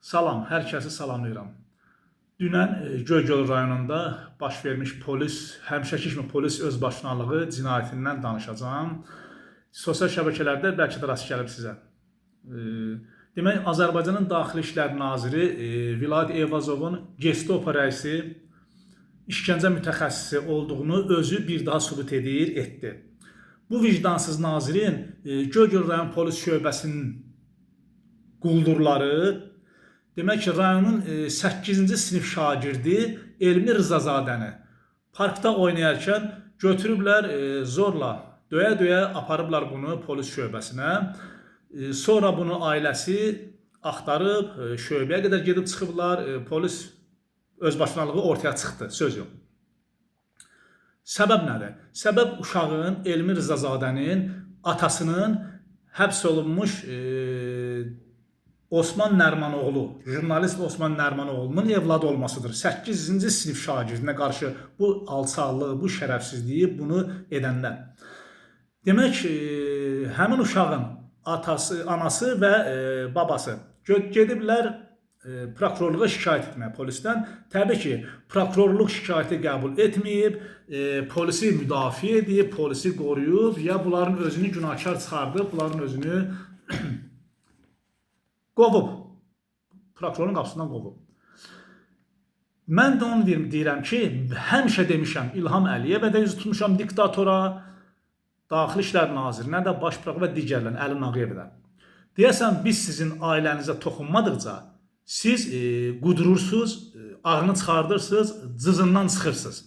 Salam, hər kəsi salamlayıram. Dünən Göygöl rayonunda baş vermiş həmişəki kimi polis özbaşınalığı cinayətindən danışacağam. Sosial şəbəkələrdə bəlkə də rast gəlib sizə. Demək, Azərbaycanın Daxili İşlər Naziri Vilayət Eyvazovun Gestapo rəisi, işgəncə mütəxəssisi olduğunu özü bir daha sübut etdi. Bu vicdansız nazirin Göygöl rayon polis şöbəsinin quldurları, demək ki, rayonun 8-ci sinif şagirdi Elmi Rızazadəni parkda oynayarkən götürüblər zorla, döyə-döyə aparıblar bunu polis şöbəsinə. Sonra bunu ailəsi axtarıb, şöbəyə qədər gedib çıxıblar, polis özbaşınalığı ortaya çıxdı, söz yox. Səbəb nədir? Səbəb uşağın, Elmi Rızazadənin atasının həbs olunmuş Osman Nərmanoğlu, jurnalist Osman Nərmanoğlu'nun evladı olmasıdır. 8-ci sinif şagirdinə qarşı bu alçaqlığı, bu şərəfsizliyi bunu edənlər. Demək, həmin uşağın atası, anası və babası gediblər prokurorluğa şikayət etməyə polisdən. Təbii ki, prokurorluq şikayəti qəbul etməyib, polisi müdafiə edib, polisi qoruyub, ya bunların özünü günahkar çıxardıb, bunların özünü qovub, prokurorun qapısından qovub. Mən də onu deyirəm ki, həmişə demişəm, İlham Əliyevə də yüz tutmuşam diktatora, Daxili İşlər Nazirinə də, baş prokuror və digərlərin, Əli Nağıyevə də. Deyəsən, biz sizin ailənizə toxunmadıqca, siz qudurursunuz, ağını çıxardırsınız, cızından çıxırsınız.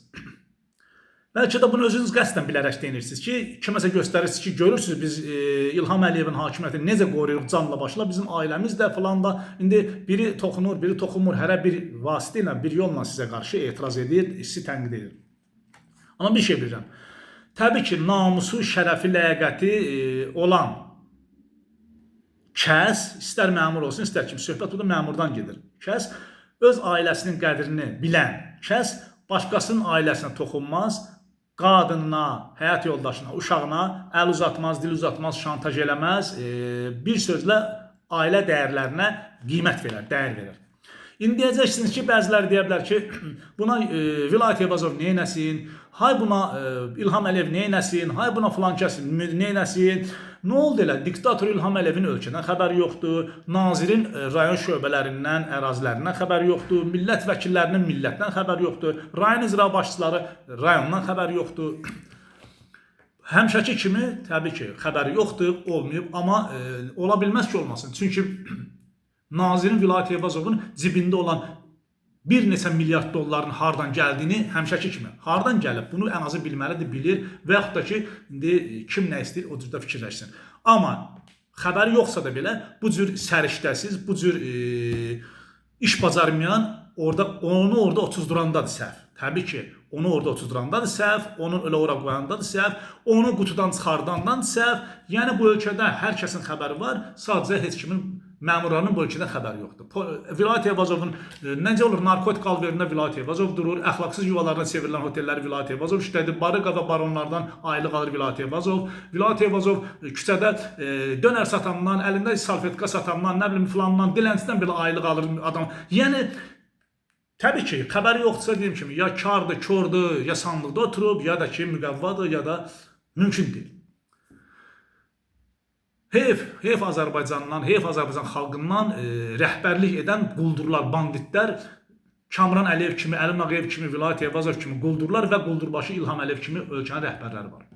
Bəlkə də bunu özünüz qəsdən bilərək deyirsiniz ki, kiməsə göstərirsiniz ki, görürsünüz biz İlham Əliyevin hakimiyyətini necə qoruyuruq canla başla, bizim ailəmiz də falan da indi biri toxunur, biri toxunmur, hərə bir vasitə ilə, bir yolla sizə qarşı etiraz edir, sizi tənqid edir. Amma bir şey bilirəm. Təbii ki, namusu, şərəfi, ləyaqəti olan kəs, istər məmur olsun, istər kimi, söhbət burada məmurdan gedir. Kəs öz ailəsinin qədrini bilən kəs başqasının ailəsinə toxunmaz, qadınına, həyat yoldaşına, uşağına əl uzatmaz, dil uzatmaz, şantaj eləməz, bir sözlə ailə dəyərlərinə qiymət verər, dəyər verir. İndi deyəcəksiniz ki, bəziləri deyə bilər ki, buna Vilayət Eyvazov neynəsin, hay buna İlham Əliyev neynəsin, hay buna filan kəs neynəsin. Nə oldu elə? Diktator İlham Əliyevin ölkədən xəbəri yoxdur, nazirin rayon şöbələrindən, ərazilərindən xəbəri yoxdur, millət vəkillərinin millətdən xəbəri yoxdur, rayon icra başçıları rayondan xəbəri yoxdur. Həmişəki kimi, təbii ki, xəbəri yoxdur, olmayıb, amma ola bilməz ki, olmasın. Çünki nazirin Vilayət Eyvazovun cibində olan bir neçə milyard dolların hardan gəldiyini həmişəki kimi, hardan gəlib, bunu ən azı bilməlidir, bilir və yaxud da ki, indi kim nə istəyir, o cürdə fikirləşsin. Amma xəbəri yoxsa da belə, bu cür səriştəsiz, bu cür iş bacarmayan, onu orada otuzdurandadır səhv. Təbii ki, onu orada otuzdurandadır səhv, onu elə ora qoyandadır səhv, onu qutudan çıxardandan səhv. Yəni, bu ölkədə hər kəsin xəbəri var, sadəcə heç kimin məmurlarının bu ölkədə xəbəri yoxdur. Vilayət Eyvazovun necə olur? Narkotik alverində Vilayət Eyvazov durur, əxlaqsız yuvalarına çevrilən otelləri Vilayət Eyvazov işlədir, barıqa və baronlardan aylıq alır Vilayət Eyvazov. Vilayət Eyvazov küçədə dönər satandan, əlində salfetka satandan, nə bilim filandan, dilənçidən belə aylıq alır adam. Yəni, təbii ki, xəbəri yoxdursa deyim kimi, ya kardır, kördür, ya sandıqda oturub, ya da ki, müqəvvadır, ya da mümkün deyil. Heyf Azərbaycandan, heyf Azərbaycan xalqından rəhbərlik edən quldurlar, banditlər, Kamran Əliyev kimi, Əli Nağıyev kimi, Vilayət Eyvazov kimi quldurlar və quldurbaşı İlham Əliyev kimi ölkənin rəhbərləri var.